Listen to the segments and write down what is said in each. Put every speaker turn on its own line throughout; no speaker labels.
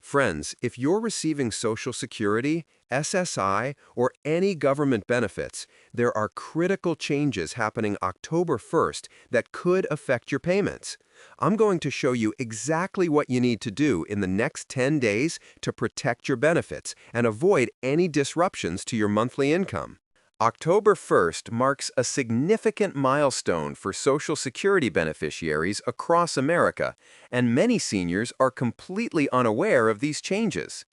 Friends, if you're receiving Social Security, SSI, or any government benefits, there are critical changes happening October 1st that could affect your payments. I'm going to show you exactly what you need to do in the next 10 days to protect your benefits and avoid any disruptions to your monthly income. October 1st marks a significant milestone for Social Security beneficiaries across America, and many seniors are completely unaware of these changes.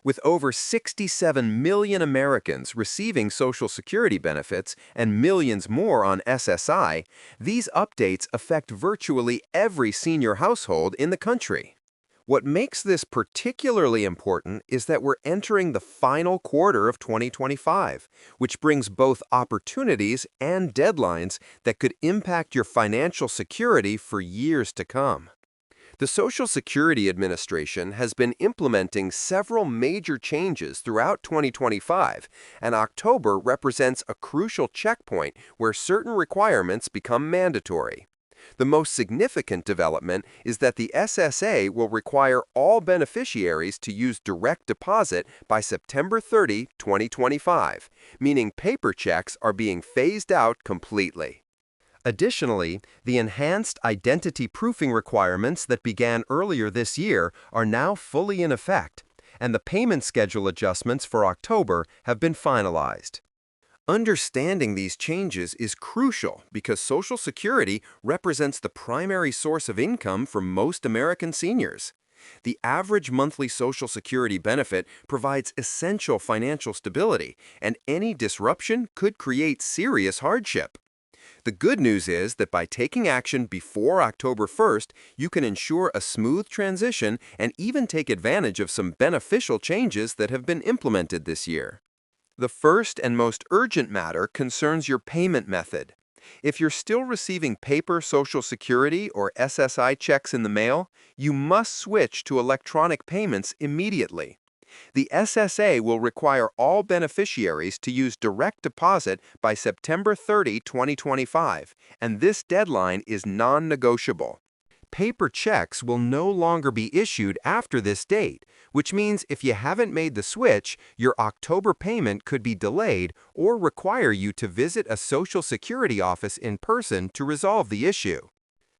With over 67 million Americans receiving Social Security benefits and millions more on SSI, these updates affect virtually every senior household in the country. What makes this particularly important is that we're entering the final quarter of 2025, which brings both opportunities and deadlines that could impact your financial security for years to come. The Social Security Administration has been implementing several major changes throughout 2025, and October represents a crucial checkpoint where certain requirements become mandatory. The most significant development is that the SSA will require all beneficiaries to use direct deposit by September 30, 2025, meaning paper checks are being phased out completely. Additionally, the enhanced identity proofing requirements that began earlier this year are now fully in effect, and the payment schedule adjustments for October have been finalized. Understanding these changes is crucial because Social Security represents the primary source of income for most American seniors. The average monthly Social Security benefit provides essential financial stability, and any disruption could create serious hardship. The good news is that by taking action before October 1st, you can ensure a smooth transition and even take advantage of some beneficial changes that have been implemented this year. The first and most urgent matter concerns your payment method. If you're still receiving paper Social Security or SSI checks in the mail, you must switch to electronic payments immediately. The SSA will require all beneficiaries to use direct deposit by September 30, 2025, and this deadline is non-negotiable. Paper checks will no longer be issued after this date, which means if you haven't made the switch, your October payment could be delayed or require you to visit a Social Security office in person to resolve the issue.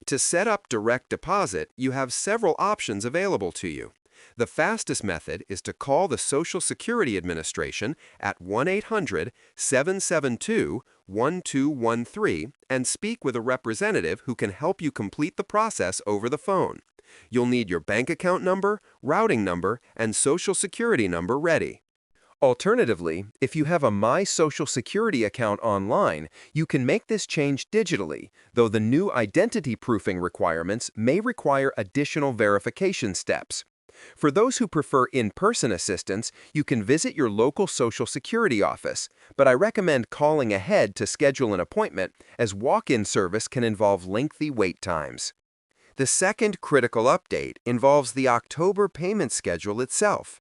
To set up direct deposit, you have several options available to you. The fastest method is to call the Social Security Administration at 1-800-772-1213 and speak with a representative who can help you complete the process over the phone. You'll need your bank account number, routing number, and Social Security number ready. Alternatively, if you have a My Social Security account online, you can make this change digitally, though the new identity proofing requirements may require additional verification steps. For those who prefer in-person assistance, you can visit your local Social Security office, but I recommend calling ahead to schedule an appointment, as walk-in service can involve lengthy wait times. The second critical update involves the October payment schedule itself.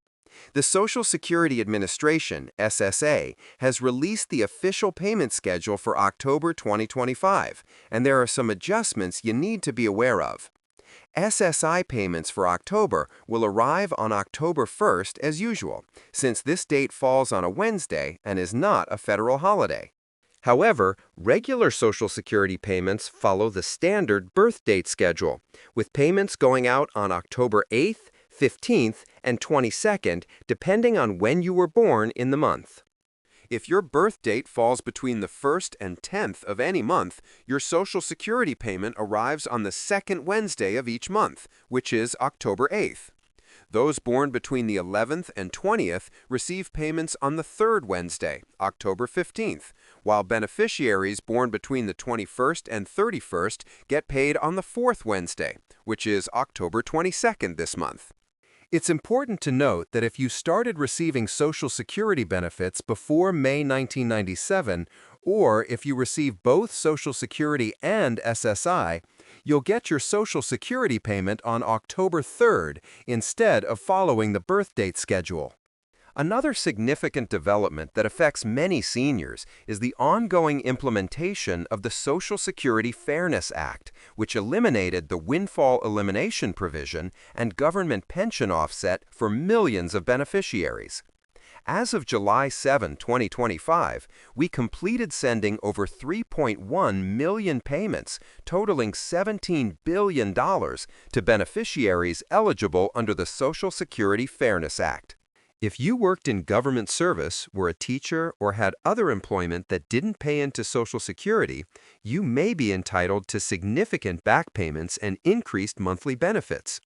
The Social Security Administration, SSA, has released the official payment schedule for October 2025, and there are some adjustments you need to be aware of. SSI payments for October will arrive on October 1st as usual, since this date falls on a Wednesday and is not a federal holiday. However, regular Social Security payments follow the standard birth date schedule, with payments going out on October 8th, 15th, and 22nd, depending on when you were born in the month. If your birth date falls between the 1st and 10th of any month, your Social Security payment arrives on the second Wednesday of each month, which is October 8th. Those born between the 11th and 20th receive payments on the third Wednesday, October 15th, while beneficiaries born between the 21st and 31st get paid on the fourth Wednesday, which is October 22nd this month. It's important to note that if you started receiving Social Security benefits before May 1997, or if you receive both Social Security and SSI, you'll get your Social Security payment on October 3rd instead of following the birth date schedule. Another significant development that affects many seniors is the ongoing implementation of the Social Security Fairness Act, which eliminated the windfall elimination provision and government pension offset for millions of beneficiaries. As of July 7, 2025, we completed sending over 3.1 million payments, totaling $17 billion, to beneficiaries eligible under the Social Security Fairness Act. If you worked in government service, were a teacher, or had other employment that didn't pay into Social Security, you may be entitled to significant back payments and increased monthly benefits.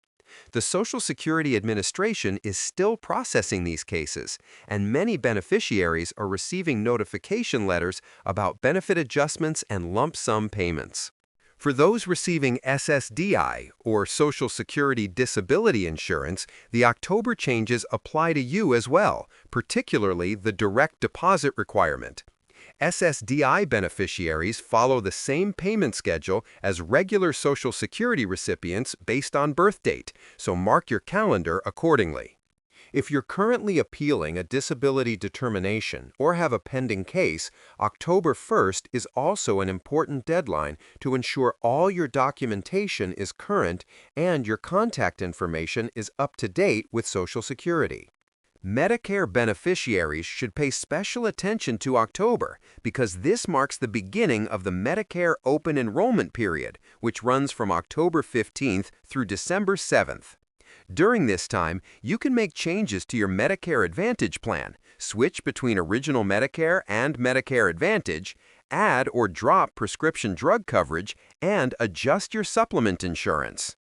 The Social Security Administration is still processing these cases, and many beneficiaries are receiving notification letters about benefit adjustments and lump sum payments. For those receiving SSDI, or Social Security Disability Insurance, the October changes apply to you as well, particularly the direct deposit requirement. SSDI beneficiaries follow the same payment schedule as regular Social Security recipients based on birth date, so mark your calendar accordingly. If you're currently appealing a disability determination or have a pending case, October 1st is also an important deadline to ensure all your documentation is current and your contact information is up to date with Social Security. Medicare beneficiaries should pay special attention to October because this marks the beginning of the Medicare open enrollment period, which runs from October 15th through December 7th. During this time, you can make changes to your Medicare Advantage plan, switch between Original Medicare and Medicare Advantage, add or drop prescription drug coverage, and adjust your supplement insurance.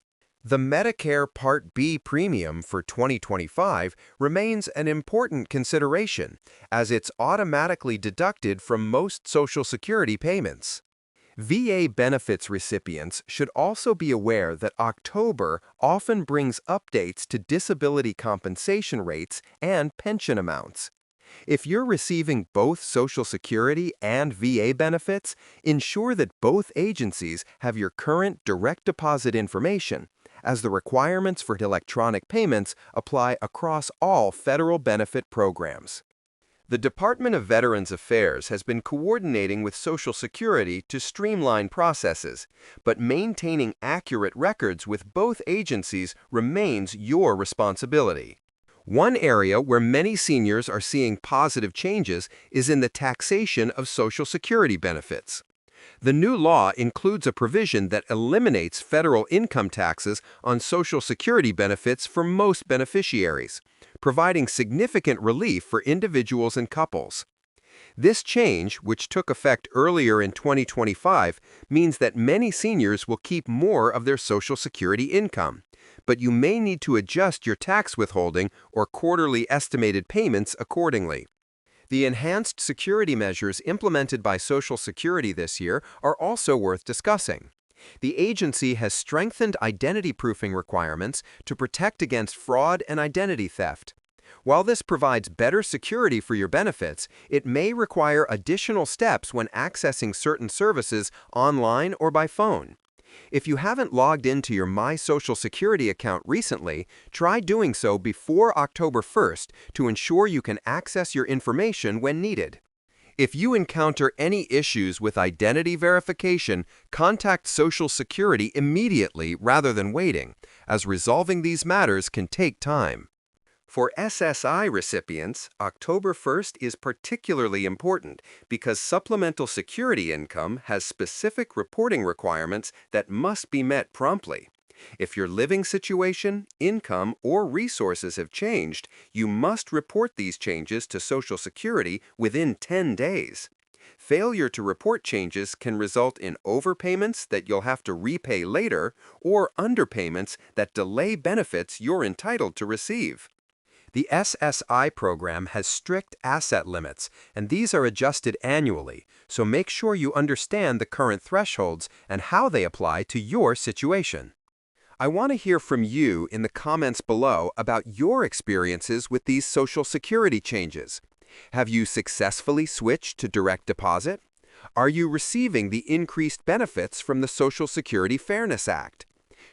The Medicare Part B premium for 2025 remains an important consideration, as it's automatically deducted from most Social Security payments. VA benefits recipients should also be aware that October often brings updates to disability compensation rates and pension amounts. If you're receiving both Social Security and VA benefits, ensure that both agencies have your current direct deposit information, as the requirements for electronic payments apply across all federal benefit programs. The Department of Veterans Affairs has been coordinating with Social Security to streamline processes, but maintaining accurate records with both agencies remains your responsibility. One area where many seniors are seeing positive changes is in the taxation of Social Security benefits. The new law includes a provision that eliminates federal income taxes on Social Security benefits for most beneficiaries, providing significant relief for individuals and couples. This change, which took effect earlier in 2025, means that many seniors will keep more of their Social Security income, but you may need to adjust your tax withholding or quarterly estimated payments accordingly. The enhanced security measures implemented by Social Security this year are also worth discussing. The agency has strengthened identity proofing requirements to protect against fraud and identity theft. While this provides better security for your benefits, it may require additional steps when accessing certain services online or by phone. If you haven't logged into your My Social Security account recently, try doing so before October 1st to ensure you can access your information when needed. If you encounter any issues with identity verification, contact Social Security immediately rather than waiting, as resolving these matters can take time. For SSI recipients, October 1st is particularly important because supplemental security income has specific reporting requirements that must be met promptly. If your living situation, income, or resources have changed, you must report these changes to Social Security within 10 days. Failure to report changes can result in overpayments that you'll have to repay later or underpayments that delay benefits you're entitled to receive. The SSI program has strict asset limits, and these are adjusted annually, so make sure you understand the current thresholds and how they apply to your situation. I want to hear from you in the comments below about your experiences with these Social Security changes. Have you successfully switched to direct deposit? Are you receiving the increased benefits from the Social Security Fairness Act?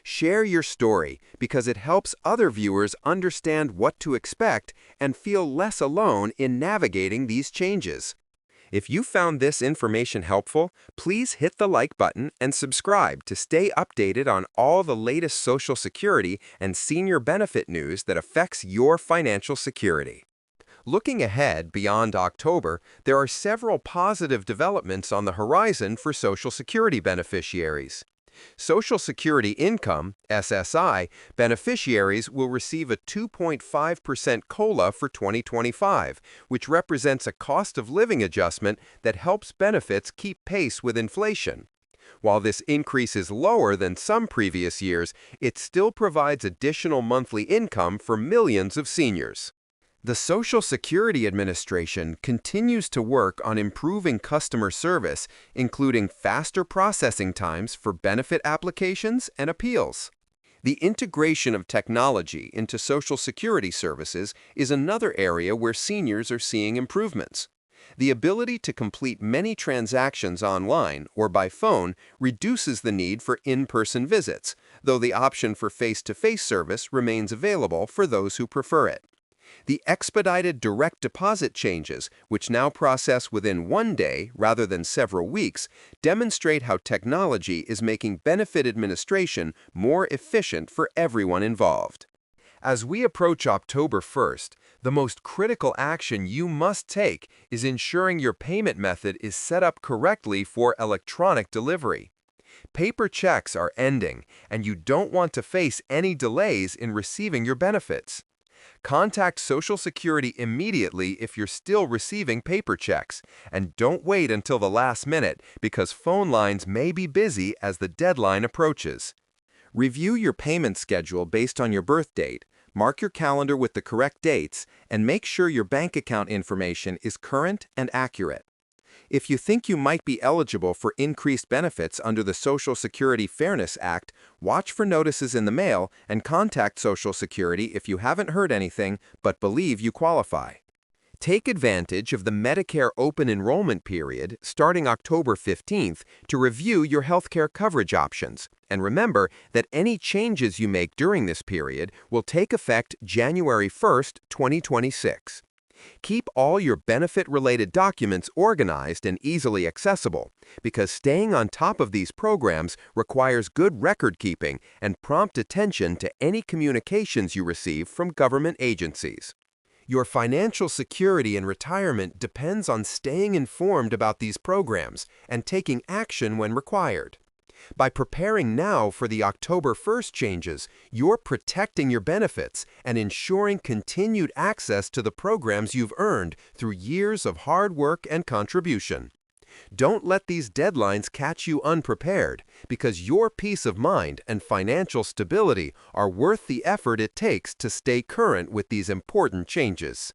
Share your story because it helps other viewers understand what to expect and feel less alone in navigating these changes. If you found this information helpful, please hit the like button and subscribe to stay updated on all the latest Social Security and senior benefit news that affects your financial security. Looking ahead beyond October, there are several positive developments on the horizon for Social Security beneficiaries. Social Security Income, SSI, beneficiaries will receive a 2.5% COLA for 2025, which represents a cost of living adjustment that helps benefits keep pace with inflation. While this increase is lower than some previous years, it still provides additional monthly income for millions of seniors. The Social Security Administration continues to work on improving customer service, including faster processing times for benefit applications and appeals. The integration of technology into Social Security services is another area where seniors are seeing improvements. The ability to complete many transactions online or by phone reduces the need for in-person visits, though the option for face-to-face service remains available for those who prefer it. The expedited direct deposit changes, which now process within one day rather than several weeks, demonstrate how technology is making benefit administration more efficient for everyone involved. As we approach October 1st, the most critical action you must take is ensuring your payment method is set up correctly for electronic delivery. Paper checks are ending, and you don't want to face any delays in receiving your benefits. Contact Social Security immediately if you're still receiving paper checks, and don't wait until the last minute because phone lines may be busy as the deadline approaches. Review your payment schedule based on your birth date, mark your calendar with the correct dates, and make sure your bank account information is current and accurate. If you think you might be eligible for increased benefits under the Social Security Fairness Act, watch for notices in the mail and contact Social Security if you haven't heard anything but believe you qualify. Take advantage of the Medicare open enrollment period starting October 15th to review your healthcare coverage options, and remember that any changes you make during this period will take effect January 1st, 2026. Keep all your benefit-related documents organized and easily accessible, because staying on top of these programs requires good record-keeping and prompt attention to any communications you receive from government agencies. Your financial security and retirement depends on staying informed about these programs and taking action when required. By preparing now for the October 1st changes, you're protecting your benefits and ensuring continued access to the programs you've earned through years of hard work and contribution. Don't let these deadlines catch you unprepared, because your peace of mind and financial stability are worth the effort it takes to stay current with these important changes.